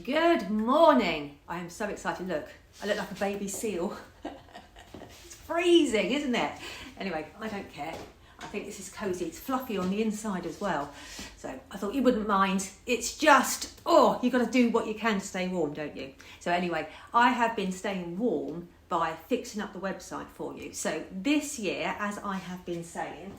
Good morning. I am so excited. Look, I look like a baby seal. It's freezing, isn't it? Anyway, I don't care. I think this is cosy. It's fluffy on the inside as well. So I thought you wouldn't mind. It's just, you've got to do what you can to stay warm, don't you? So anyway, I have been staying warm by fixing up the website for you. So this year, as I have been saying,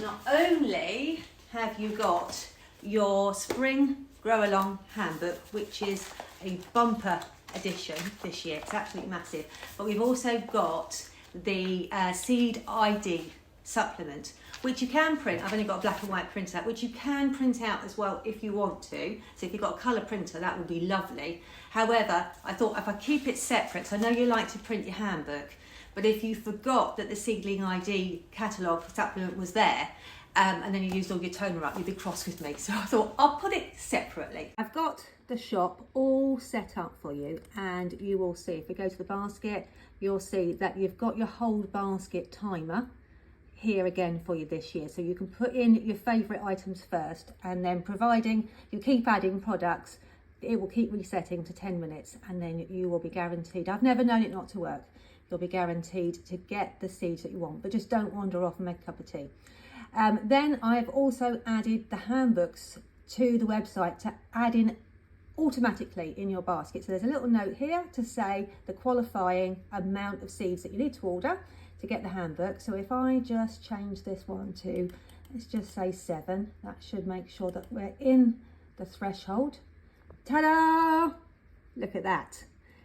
not only have you got your spring Grow Along handbook, which is a bumper edition this year. It's absolutely massive. But we've also got the Seed ID supplement, which you can print. I've only got a black and white printer, which you can print out as well if you want to. So if you've got a colour printer, that would be lovely. However, I thought if I keep it separate, so I know you like to print your handbook, but if you forgot that the Seedling ID catalogue supplement was there, and then you used all your toner up, you'd be cross with me. So I thought I'll put it separately. I've got the shop all set up for you, and you will see, if you go to the basket, you'll see that you've got your whole basket timer here again for you this year. So you can put in your favourite items first, and then providing you keep adding products, it will keep resetting to 10 minutes, and then you will be guaranteed, I've never known it not to work, you'll be guaranteed to get the seeds that you want, but just don't wander off and make a cup of tea. Then I've also added the handbooks to the website to add in automatically in your basket. So there's a little note here to say the qualifying amount of seeds that you need to order to get the handbook. So if I just change this one to, let's just say 7, that should make sure that we're in the threshold. Ta-da! Look at that.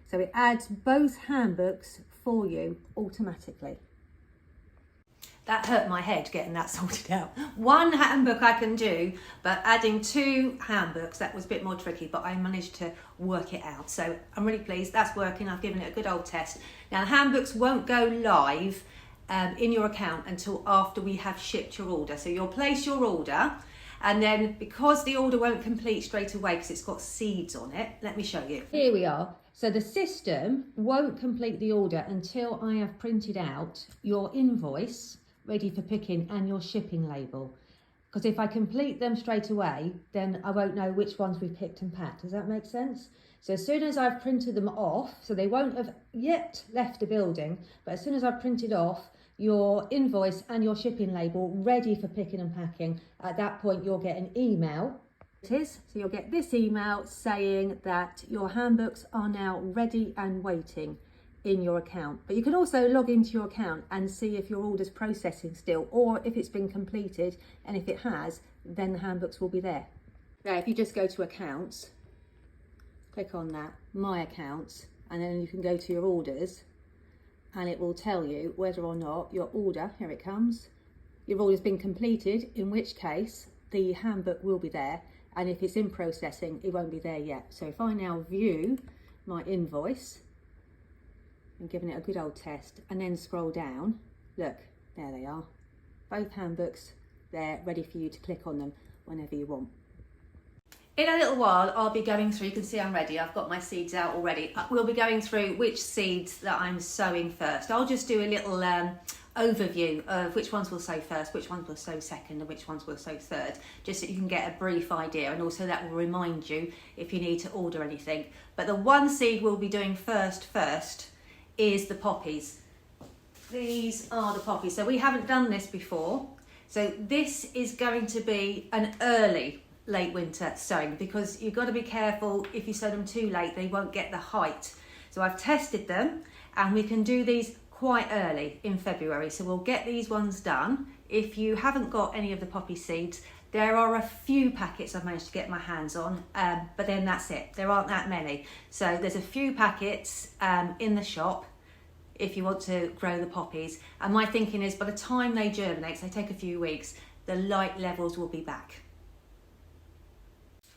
So it adds both handbooks for you automatically. That hurt my head getting that sorted out. One handbook I can do, but adding 2 handbooks, that was a bit more tricky, but I managed to work it out. So I'm really pleased that's working. I've given it a good old test. Now the handbooks won't go live in your account until after we have shipped your order. So you'll place your order, and then because the order won't complete straight away because it's got seeds on it, let me show you. Here we are. So the system won't complete the order until I have printed out your invoice ready for picking and your shipping label, because if I complete them straight away, then I won't know which ones we've picked and packed. Does that make sense? So as soon as I've printed them off, so they won't have yet left the building, but as soon as I've printed off your invoice and your shipping label ready for picking and packing, at that point you'll get an email. So you'll get this email saying that your handbooks are now ready and waiting in your account. But you can also log into your account and see if your order's processing still, or if it's been completed, and if it has, then the handbooks will be there. Now if you just go to accounts, click on that, my accounts, and then you can go to your orders, and it will tell you whether or not your order, here it comes, your order's been completed, in which case the handbook will be there, and if it's in processing, it won't be there yet. So if I now view my invoice, and giving it a good old test, and then scroll down, look, there they are. Both handbooks, they're ready for you to click on them whenever you want. In a little while, I'll be going through, you can see I'm ready, I've got my seeds out already. We'll be going through which seeds that I'm sowing first. I'll just do a little overview of which ones we'll sow first, which ones we'll sow second, and which ones we'll sow third, just so you can get a brief idea, and also that will remind you if you need to order anything. But the one seed we'll be doing first is the poppies. These are the poppies. So we haven't done this before. So this is going to be an early late winter sowing, because you've got to be careful. If you sow them too late, they won't get the height. So I've tested them, and we can do these quite early in February. So we'll get these ones done. If you haven't got any of the poppy seeds, there are a few packets I've managed to get my hands on, but then that's it. There aren't that many. So there's a few packets in the shop if you want to grow the poppies. And my thinking is by the time they germinate, so they take a few weeks, the light levels will be back.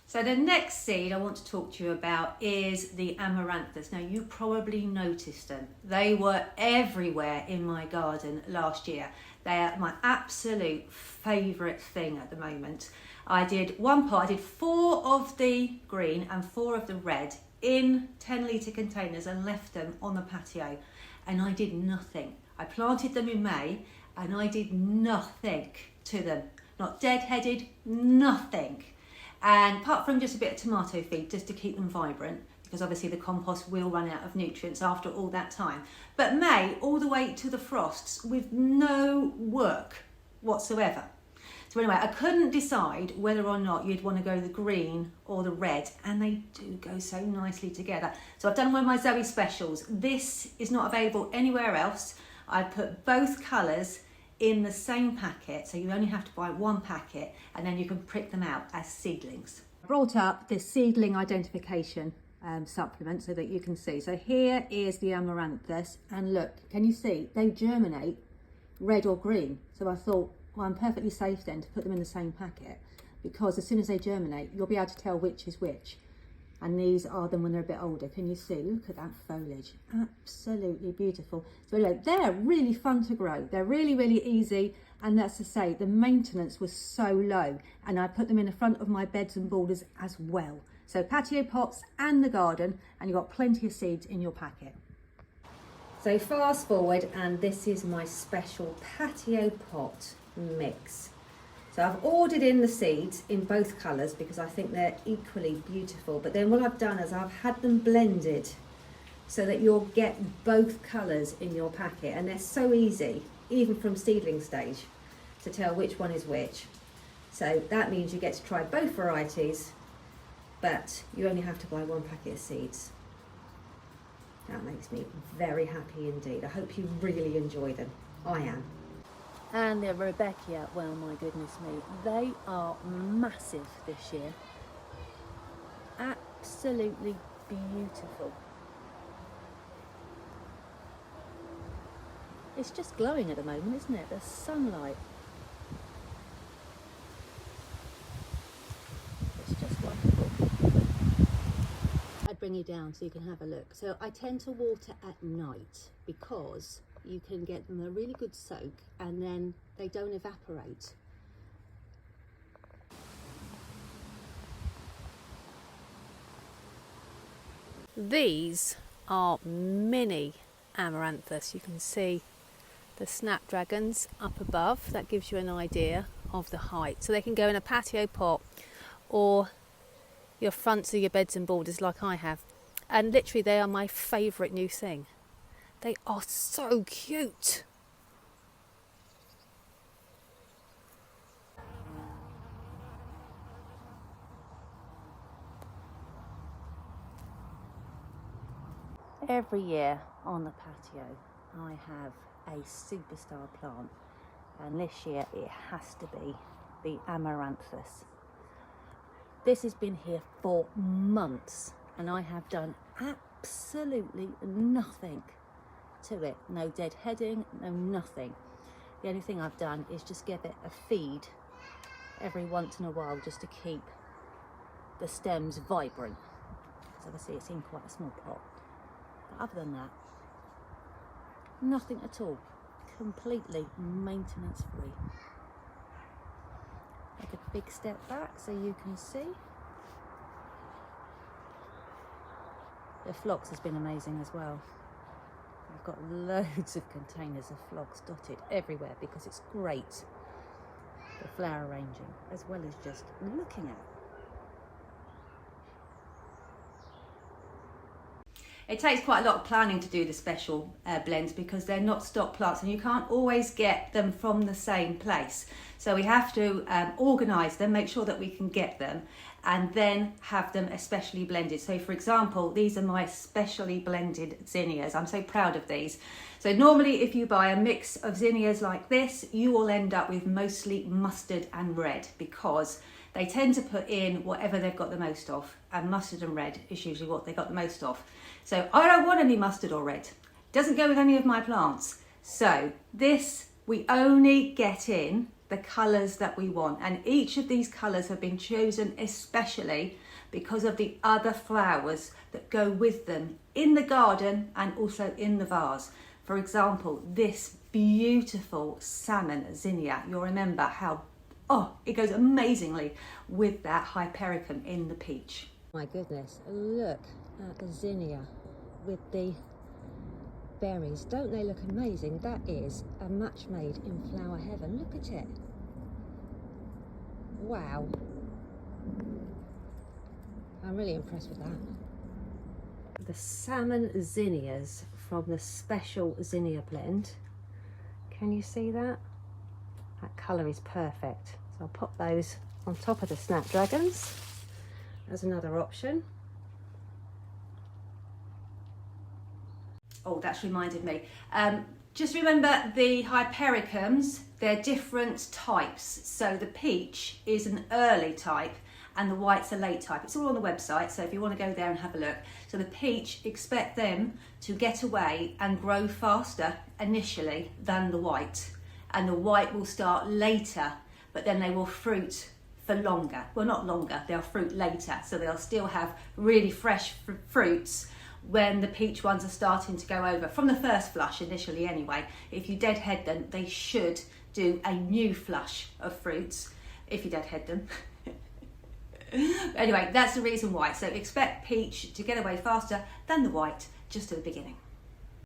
So the next seed I want to talk to you about is the amaranthus. Now you probably noticed them. They were everywhere in my garden last year. They are my absolute favourite thing at the moment. I did one pot, I did 4 of the green and 4 of the red in 10-litre containers and left them on the patio. And I did nothing. I planted them in May and I did nothing to them. Not dead-headed, nothing. And apart from just a bit of tomato feed just to keep them vibrant, because obviously the compost will run out of nutrients after all that time. But May all the way to the frosts with no work whatsoever. So anyway, I couldn't decide whether or not you'd want to go the green or the red, and they do go so nicely together. So I've done one of my Zoe specials. This is not available anywhere else. I put both colours in the same packet, so you only have to buy one packet, and then you can prick them out as seedlings. I brought up this Seedling Identification Supplement so that you can see. So here is the amaranthus, and look, can you see? They germinate red or green. So I thought, well, I'm perfectly safe then to put them in the same packet, because as soon as they germinate, you'll be able to tell which is which. And these are them when they're a bit older. Can you see? Look at that foliage. Absolutely beautiful. So anyway, they're really fun to grow. They're really, really easy. And that's to say, the maintenance was so low. And I put them in the front of my beds and borders as well. So patio pots and the garden, and you've got plenty of seeds in your packet. So fast forward, and this is my special patio pot mix. So I've ordered in the seeds in both colours because I think they're equally beautiful. But then what I've done is I've had them blended so that you'll get both colours in your packet. And they're so easy, even from seedling stage, to tell which one is which. So that means you get to try both varieties, but you only have to buy one packet of seeds. That makes me very happy indeed. I hope you really enjoy them. I am. And the Rebecca, well, my goodness me, they are massive this year. Absolutely beautiful. It's just glowing at the moment, isn't it? The sunlight. It's just wonderful. I'd bring you down so you can have a look. So I tend to water at night because you can get them a really good soak and then they don't evaporate. These are mini amaranthus. You can see the snapdragons up above. That gives you an idea of the height. So they can go in a patio pot or your fronts of your beds and borders like I have. And literally they are my favourite new thing. They are so cute. Every year on the patio I have a superstar plant, and this year it has to be the amaranthus. This has been here for months and I have done absolutely nothing to it. No deadheading, no nothing. The only thing I've done is just give it a feed every once in a while just to keep the stems vibrant. So obviously it's in quite a small pot. But other than that, nothing at all. Completely maintenance free. Take a big step back so you can see. The phlox has been amazing as well. I've got loads of containers of phlox dotted everywhere because it's great for flower arranging as well as just looking at. It takes quite a lot of planning to do the special blends because they're not stock plants and you can't always get them from the same place. So we have to organise them, make sure that we can get them, and then have them especially blended. So for example, these are my specially blended zinnias. I'm so proud of these. So normally if you buy a mix of zinnias like this, you will end up with mostly mustard and red because they tend to put in whatever they've got the most of, and mustard and red is usually what they got the most of. So I don't want any mustard or red. It doesn't go with any of my plants. So this, we only get in the colours that we want, and each of these colours have been chosen especially because of the other flowers that go with them in the garden and also in the vase. For example, this beautiful salmon zinnia, you'll remember how it goes amazingly with that hypericum in the peach. My goodness, look at the zinnia with the berries. Don't they look amazing? That is a match made in flower heaven. Look at it. Wow. I'm really impressed with that. the salmon zinnias from the special zinnia blend. Can you see that? That colour is perfect. So I'll pop those on top of the snapdragons as another option. Oh, that's reminded me. Just remember the hypericums, they're different types. So the peach is an early type and the white's a late type. It's all on the website, so if you want to go there and have a look. So the peach, expect them to get away and grow faster initially than the white. And the white will start later, but then they will fruit for longer. Well, not longer, they'll fruit later. So they'll still have really fresh fruits when the peach ones are starting to go over. From the first flush initially anyway, if you deadhead them, they should do a new flush of fruits if you deadhead them. Anyway, that's the reason why. So expect peach to get away faster than the white just at the beginning.